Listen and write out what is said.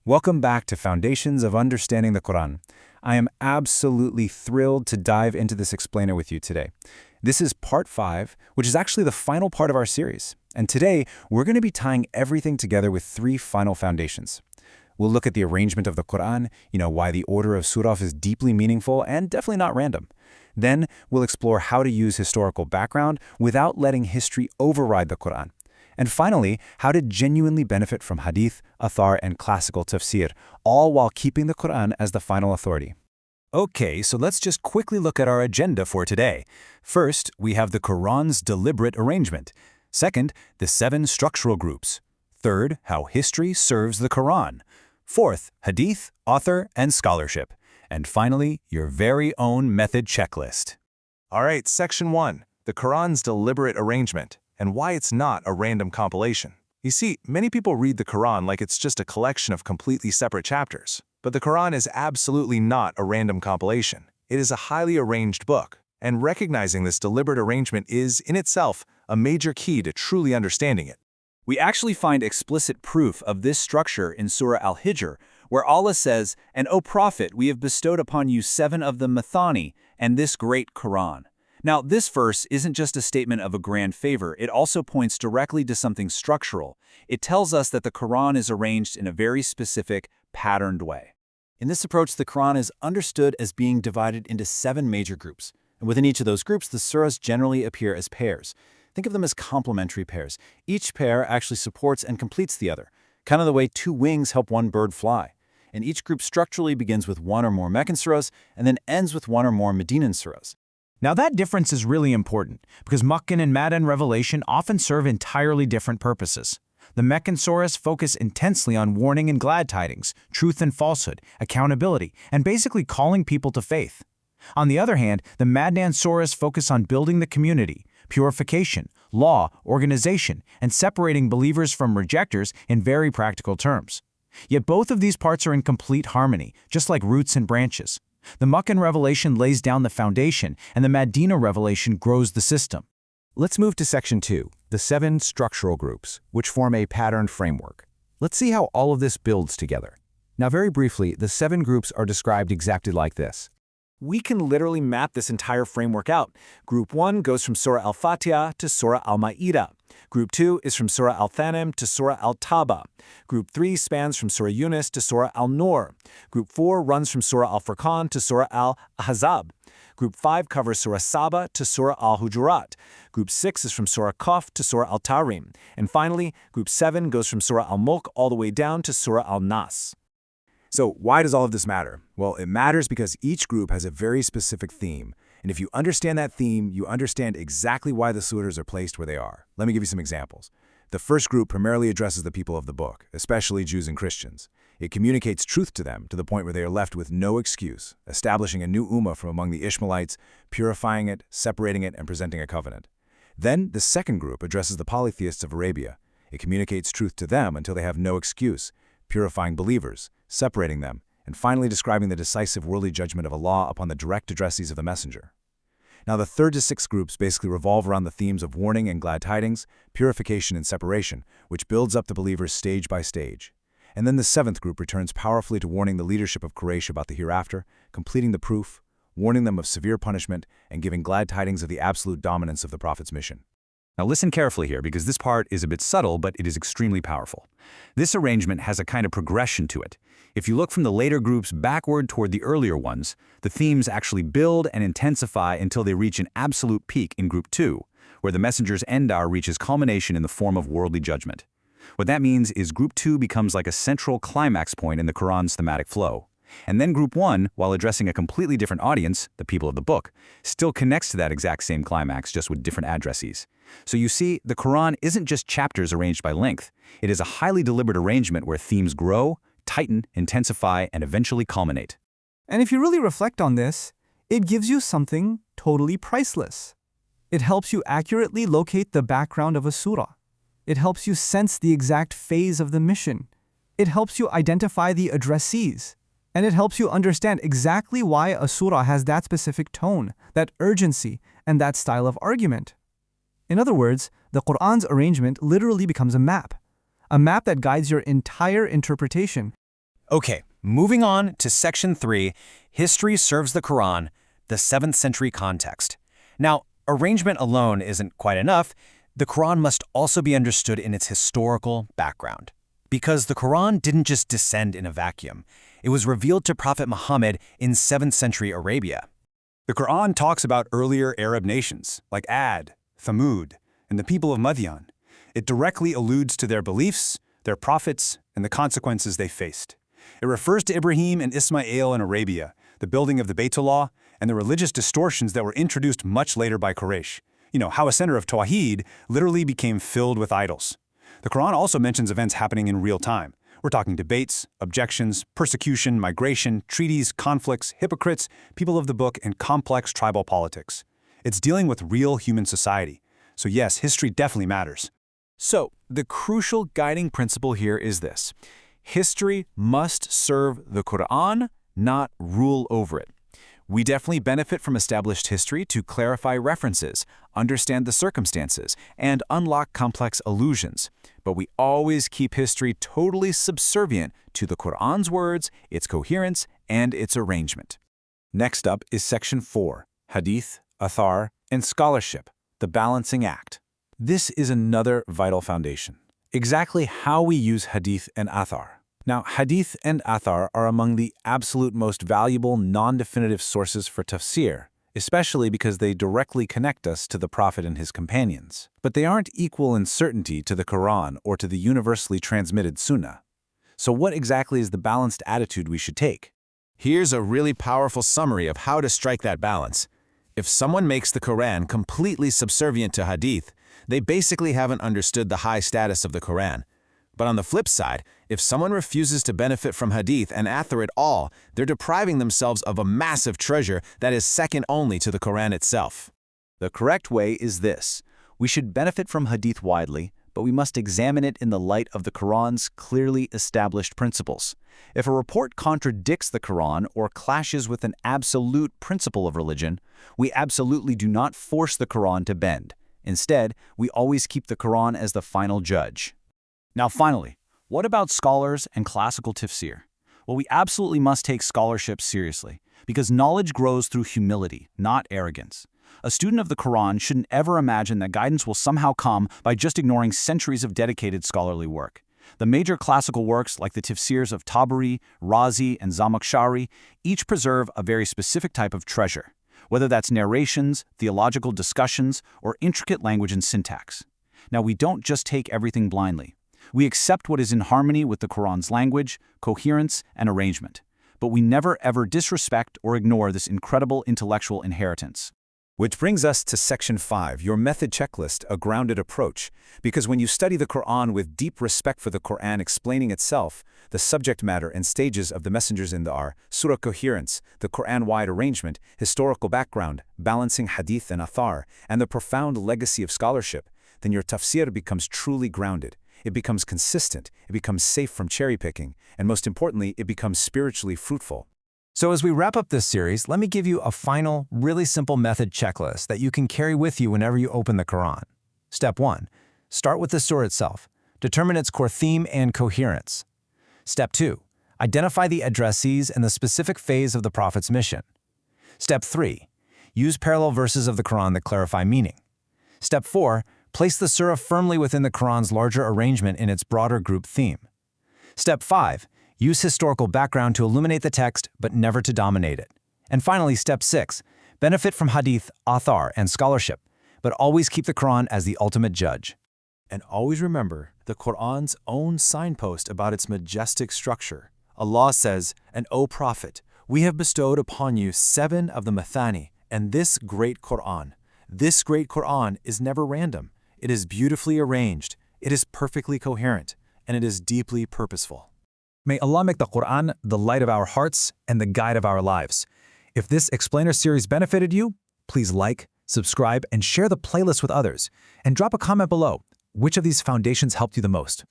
Welcome back to Foundations of Understanding the Qur'an. I am absolutely thrilled to dive into this explainer with you today. This is part 5, which is actually the final part of our series. And today, we're going to be tying everything together with 3 final foundations. We'll look at the arrangement of the Qur'an, why the order of surahs is deeply meaningful and definitely not random. Then, we'll explore how to use historical background without letting history override the Qur'an. And finally, how to genuinely benefit from Hadith, Athar, and classical tafsir, all while keeping the Qur'an as the final authority. Okay, so let's just quickly look at our agenda for today. First, we have the Qur'an's deliberate arrangement. Second, the 7 structural groups. Third, how history serves the Qur'an. Fourth, Hadith, author, and scholarship. And finally, your very own method checklist. All right, Section 1, the Qur'an's deliberate arrangement, and why it's not a random compilation. You see, many people read the Qur'an like it's just a collection of completely separate chapters. But the Qur'an is absolutely not a random compilation. It is a highly arranged book, and recognizing this deliberate arrangement is, in itself, a major key to truly understanding it. We actually find explicit proof of this structure in Surah Al-Hijr, where Allah says, "And O Prophet, we have bestowed upon you 7 of the Mathani, and this great Qur'an." Now, this verse isn't just a statement of a grand favor, it also points directly to something structural. It tells us that the Qur'an is arranged in a very specific, patterned way. In this approach, the Qur'an is understood as being divided into 7 major groups. And within each of those groups, the surahs generally appear as pairs. Think of them as complementary pairs. Each pair actually supports and completes the other, kind of the way 2 wings help one bird fly. And each group structurally begins with 1 or more Makkan surahs and then ends with 1 or more Madinan surahs. Now that difference is really important because Makkan and Madinan revelation often serve entirely different purposes. The Makkan surahs focus intensely on warning and glad tidings, truth and falsehood, accountability, and basically calling people to faith. On the other hand, the Madinan surahs focus on building the community, purification, law, organization, and separating believers from rejectors in very practical terms. Yet both of these parts are in complete harmony, just like roots and branches. The Makkan revelation lays down the foundation, and the Madinan revelation grows the system. Let's move to Section 2, the 7 structural groups, which form a patterned framework. Let's see how all of this builds together. Now, very briefly, the 7 groups are described exactly like this. We can literally map this entire framework out. Group 1 goes from Surah Al-Fatiha to Surah Al-Ma'idah. Group 2 is from Surah Al-Thanim to Surah Al-Taba. Group 3 spans from Surah Yunus to Surah Al-Nur. Group 4 runs from Surah Al-Furqan to Surah Al-Ahzab. Group 5 covers Surah Saba to Surah Al-Hujurat. Group 6 is from Surah Qaf to Surah Al-Tahrim. And finally, Group 7 goes from Surah Al-Mulk all the way down to Surah Al-Nas. So why does all of this matter? Well, it matters because each group has a very specific theme. And if you understand that theme, you understand exactly why the surahs are placed where they are. Let me give you some examples. The first group primarily addresses the people of the book, especially Jews and Christians. It communicates truth to them to the point where they are left with no excuse, establishing a new ummah from among the Ishmaelites, purifying it, separating it, and presenting a covenant. Then, the second group addresses the polytheists of Arabia. It communicates truth to them until they have no excuse, purifying believers, separating them, and finally describing the decisive worldly judgment of Allah upon the direct addressees of the messenger. Now, the 3rd to 6th groups basically revolve around the themes of warning and glad tidings, purification and separation, which builds up the believers stage by stage. And then the 7th group returns powerfully to warning the leadership of Quraysh about the hereafter, completing the proof, warning them of severe punishment, and giving glad tidings of the absolute dominance of the Prophet's mission. Now listen carefully here because this part is a bit subtle, but it is extremely powerful. This arrangement has a kind of progression to it. If you look from the later groups backward toward the earlier ones, the themes actually build and intensify until they reach an absolute peak in Group 2, where the messenger's endar reaches culmination in the form of worldly judgment. What that means is Group 2 becomes like a central climax point in the Qur'an's thematic flow. And then Group 1, while addressing a completely different audience, the people of the book, still connects to that exact same climax, just with different addressees. So you see, the Qur'an isn't just chapters arranged by length. It is a highly deliberate arrangement where themes grow, tighten, intensify, and eventually culminate. And if you really reflect on this, it gives you something totally priceless. It helps you accurately locate the background of a surah. It helps you sense the exact phase of the mission. It helps you identify the addressees. And it helps you understand exactly why a surah has that specific tone, that urgency, and that style of argument. In other words, the Qur'an's arrangement literally becomes a map that guides your entire interpretation. Okay, moving on to Section 3, History Serves the Quran, the 7th century context. Now, arrangement alone isn't quite enough. The Quran must also be understood in its historical background. Because the Quran didn't just descend in a vacuum. It was revealed to Prophet Muhammad in 7th century Arabia. The Qur'an talks about earlier Arab nations, like Ad, Thamud, and the people of Madinan. It directly alludes to their beliefs, their prophets, and the consequences they faced. It refers to Ibrahim and Ismail in Arabia, the building of the Baytullah, and the religious distortions that were introduced much later by Quraysh. You know, how a center of Tawheed literally became filled with idols. The Quran also mentions events happening in real time. We're talking debates, objections, persecution, migration, treaties, conflicts, hypocrites, people of the book, and complex tribal politics. It's dealing with real human society. So yes, history definitely matters. So, the crucial guiding principle here is this. History must serve the Qur'an, not rule over it. We definitely benefit from established history to clarify references, understand the circumstances, and unlock complex allusions. But we always keep history totally subservient to the Qur'an's words, its coherence, and its arrangement. Next up is Section 4, Hadith, Athar, and Scholarship, the balancing act. This is another vital foundation. Exactly how we use Hadith and Athar. Now, Hadith and Athar are among the absolute most valuable non-definitive sources for tafsir, especially because they directly connect us to the Prophet and his companions. But they aren't equal in certainty to the Quran or to the universally transmitted Sunnah. So what exactly is the balanced attitude we should take? Here's a really powerful summary of how to strike that balance. If someone makes the Quran completely subservient to Hadith, they basically haven't understood the high status of the Quran. But on the flip side, if someone refuses to benefit from Hadith and Athar at all, they're depriving themselves of a massive treasure that is second only to the Quran itself. The correct way is this. We should benefit from Hadith widely, but we must examine it in the light of the Quran's clearly established principles. If a report contradicts the Quran or clashes with an absolute principle of religion, we absolutely do not force the Quran to bend. Instead, we always keep the Quran as the final judge. Now finally, what about scholars and classical tafsir? Well, we absolutely must take scholarship seriously, because knowledge grows through humility, not arrogance. A student of the Quran shouldn't ever imagine that guidance will somehow come by just ignoring centuries of dedicated scholarly work. The major classical works like the tafsirs of Tabari, Razi, and Zamakhshari each preserve a very specific type of treasure, whether that's narrations, theological discussions, or intricate language and syntax. Now, we don't just take everything blindly. We accept what is in harmony with the Quran's language, coherence, and arrangement. But we never ever disrespect or ignore this incredible intellectual inheritance. Which brings us to Section 5, your method checklist, a grounded approach. Because when you study the Quran with deep respect for the Quran explaining itself, the subject matter and stages of the messengers in the surah coherence, the Quran-wide arrangement, historical background, balancing Hadith and Athar, and the profound legacy of scholarship, then your tafsir becomes truly grounded. It becomes consistent, it becomes safe from cherry-picking, and most importantly, it becomes spiritually fruitful. So as we wrap up this series, let me give you a final, really simple method checklist that you can carry with you whenever you open the Quran. Step 1. Start with the surah itself. Determine its core theme and coherence. Step 2. Identify the addressees and the specific phase of the Prophet's mission. Step 3. Use parallel verses of the Quran that clarify meaning. Step 4. Place the surah firmly within the Quran's larger arrangement in its broader group theme. Step 5. Use historical background to illuminate the text, but never to dominate it. And finally, Step 6. Benefit from Hadith, Athar, and scholarship, but always keep the Quran as the ultimate judge. And always remember the Qur'an's own signpost about its majestic structure. Allah says, "And O Prophet, we have bestowed upon you 7 of the Mathani, and this great Qur'an. This great Qur'an is never random. It is beautifully arranged, it is perfectly coherent, and it is deeply purposeful." May Allah make the Qur'an the light of our hearts and the guide of our lives. If this explainer series benefited you, please like, subscribe, and share the playlist with others. And drop a comment below. Which of these foundations helped you the most?